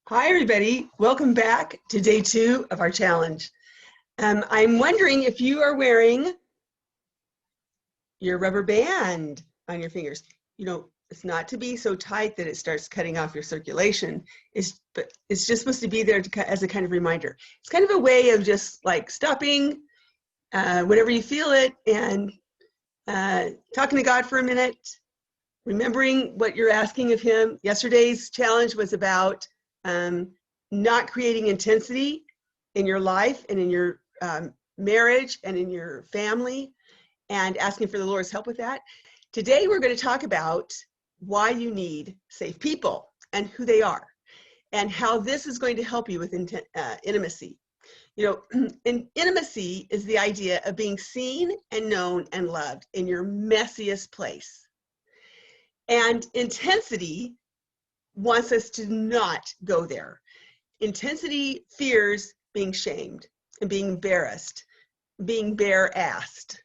Hi, everybody. Welcome back to day 2 of our challenge. I'm wondering if you are wearing your rubber band on your fingers. You know, it's not to be so tight that it starts cutting off your circulation. But it's just supposed to be there as a kind of reminder. It's kind of a way of just like stopping whenever you feel it and talking to God for a minute, remembering what you're asking of Him. Yesterday's challenge was about not creating intensity in your life and in your marriage and in your family, and asking for the Lord's help with that. Today we're going to talk about why you need safe people and who they are, and how this is going to help you with intimacy. You know, intimacy is the idea of being seen and known and loved in your messiest place. And intensity wants us to not go there. Intensity fears being shamed and being embarrassed, being bare-assed.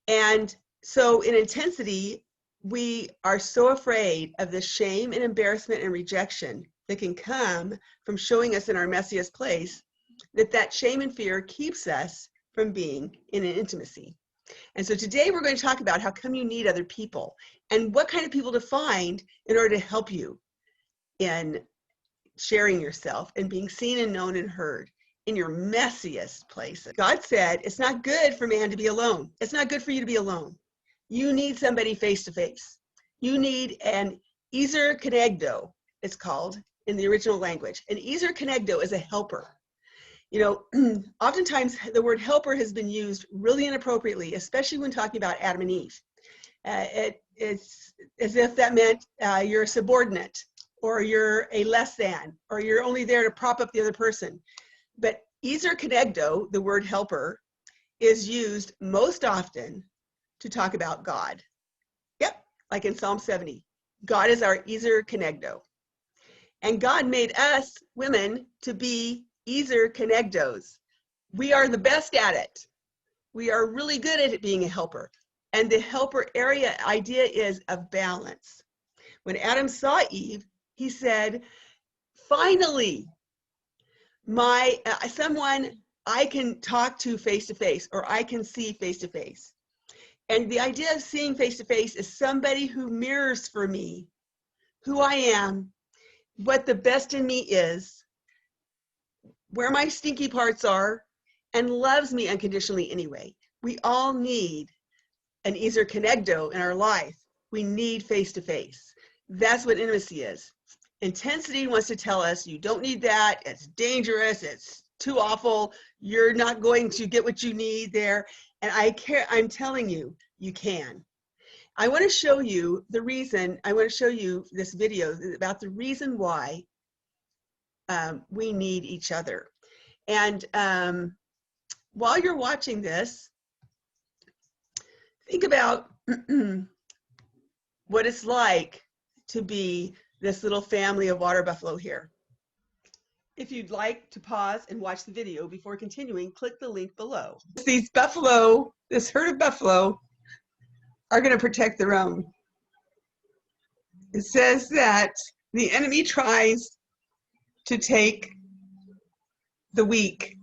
And so in intensity, we are so afraid of the shame and embarrassment and rejection that can come from showing us in our messiest place, that shame and fear keeps us from being in an intimacy. And so today we're going to talk about how come you need other people and what kind of people to find in order to help you in sharing yourself and being seen and known and heard in your messiest places. God said it's not good for man to be alone. It's not good for you to be alone. You need somebody face to face. You need an ezer kenegdo, it's called in the original language. An ezer kenegdo is a helper. You know, oftentimes the word helper has been used really inappropriately, especially when talking about Adam and Eve. It's as if that meant you're a subordinate, or you're a less than, or you're only there to prop up the other person. But ezer kenegdo, the word helper, is used most often to talk about God. Yep, like in Psalm 70. God is our ezer kenegdo. And God made us, women, to be ezer kenegdos. We are the best at it. We are really good at it being a helper. And the helper idea is of balance. When Adam saw Eve, he said, finally, someone I can talk to face to face, or I can see face to face. And the idea of seeing face to face is somebody who mirrors for me who I am, what the best in me is, where my stinky parts are, and loves me unconditionally anyway. We all need an ezer kenegdo in our life. We need face to face. That's what intimacy is. Intensity wants to tell us you don't need that, it's dangerous, it's too awful, you're not going to get what you need there. And I'm telling you, you can. I want to show you the reason, I want to show you this video about the reason why we need each other. And while you're watching this, think about what it's like to be this little family of water buffalo here. If you'd like to pause and watch the video before continuing, click the link below. These buffalo, this herd of buffalo, are going to protect their own. It says that the enemy tries to take the weak.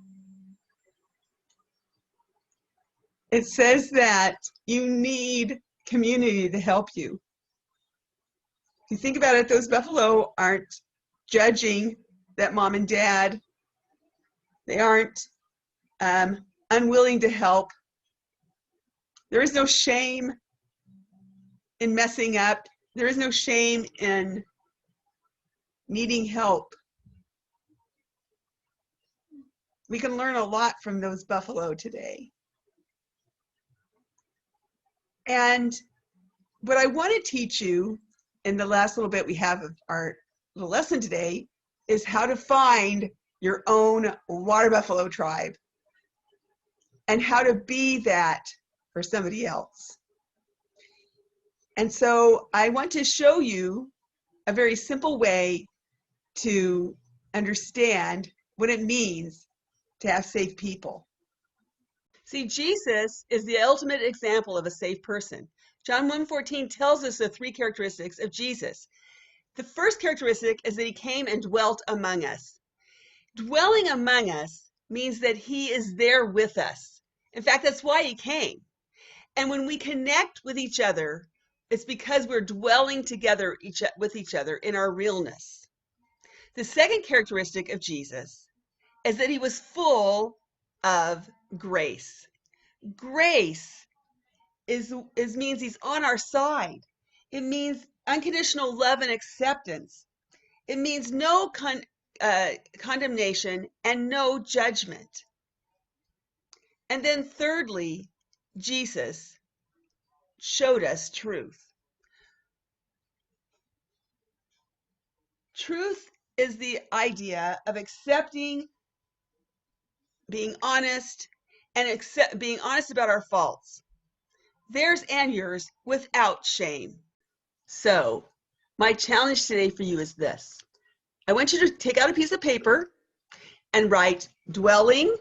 It says that you need community to help you. If you think about it, those buffalo aren't judging that mom and dad, they aren't unwilling to help. There is no shame in messing up. There is no shame in needing help. We can learn a lot from those buffalo today. And what I want to teach you in the last little bit we have of our little lesson today is how to find your own water buffalo tribe and how to be that for somebody else. And so I want to show you a very simple way to understand what it means to have safe people. See, Jesus is the ultimate example of a safe person. John 1:14 tells us the 3 characteristics of Jesus. The first characteristic is that he came and dwelt among us. Dwelling among us means that he is there with us. In fact, that's why he came. And when we connect with each other, it's because we're dwelling together with each other in our realness. The second characteristic of Jesus is that he was full of grace. Grace means he's on our side. It means unconditional love and acceptance. It means no condemnation and no judgment. And then thirdly, Jesus showed us truth. Truth is the idea of accepting, being honest, and being honest about our faults, theirs and yours, without shame. So, my challenge today for you is this. I want you to take out a piece of paper and write dwelling,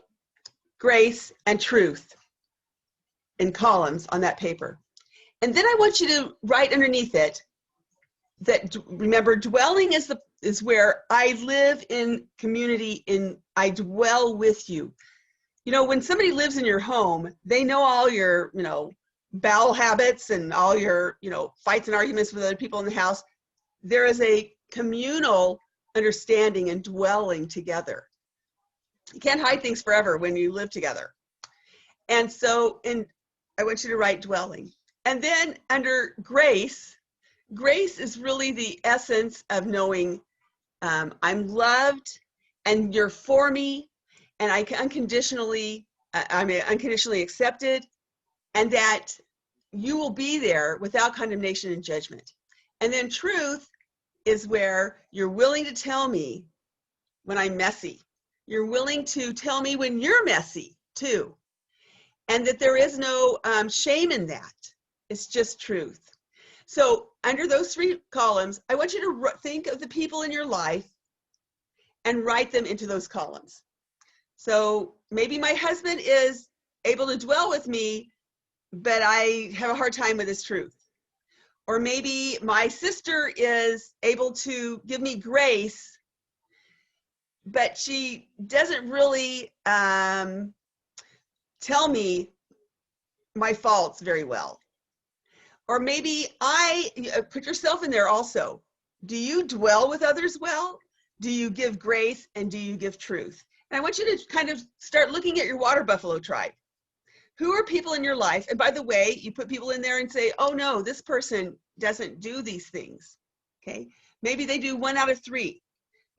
grace, and truth in columns on that paper. And then I want you to write underneath it that, remember, dwelling is where I live in community, I dwell with you. You know, when somebody lives in your home, they know all your, bowel habits and all your, fights and arguments with other people in the house. There is a communal understanding and dwelling together. You can't hide things forever when you live together. And so I want you to write dwelling. And then under grace, grace is really the essence of knowing I'm loved and you're for me and I'm unconditionally accepted, and that you will be there without condemnation and judgment. And then truth is where you're willing to tell me when I'm messy. You're willing to tell me when you're messy too. And that there is no shame in that. It's just truth. So under those three columns, I want you to think of the people in your life and write them into those columns. So maybe my husband is able to dwell with me, but I have a hard time with his truth. Or maybe my sister is able to give me grace, but she doesn't really tell me my faults very well. Or maybe put yourself in there also. Do you dwell with others well? Do you give grace and do you give truth? And I want you to kind of start looking at your water buffalo tribe. Who are people in your life? And by the way, you put people in there and say, oh no, this person doesn't do these things. Okay. Maybe they do 1 out of 3.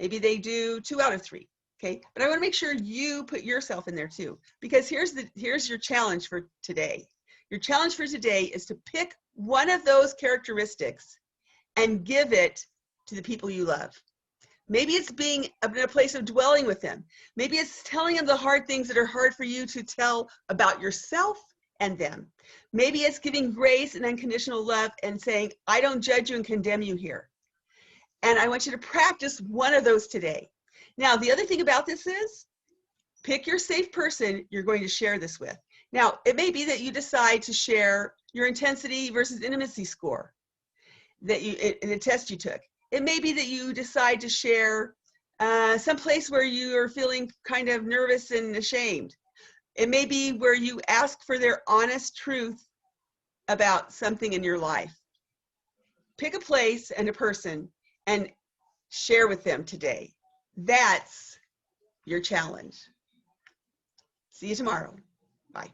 Maybe they do 2 out of 3. Okay. But I want to make sure you put yourself in there too, because here's your challenge for today. Your challenge for today is to pick one of those characteristics and give it to the people you love. Maybe it's being in a place of dwelling with them. Maybe it's telling them the hard things that are hard for you to tell about yourself and them. Maybe it's giving grace and unconditional love and saying, I don't judge you and condemn you here. And I want you to practice one of those today. Now, the other thing about this is, pick your safe person you're going to share this with. Now, it may be that you decide to share your intensity versus intimacy score in a test you took. It may be that you decide to share some place where you are feeling kind of nervous and ashamed. It may be where you ask for their honest truth about something in your life. Pick a place and a person and share with them today. That's your challenge. See you tomorrow. Bye.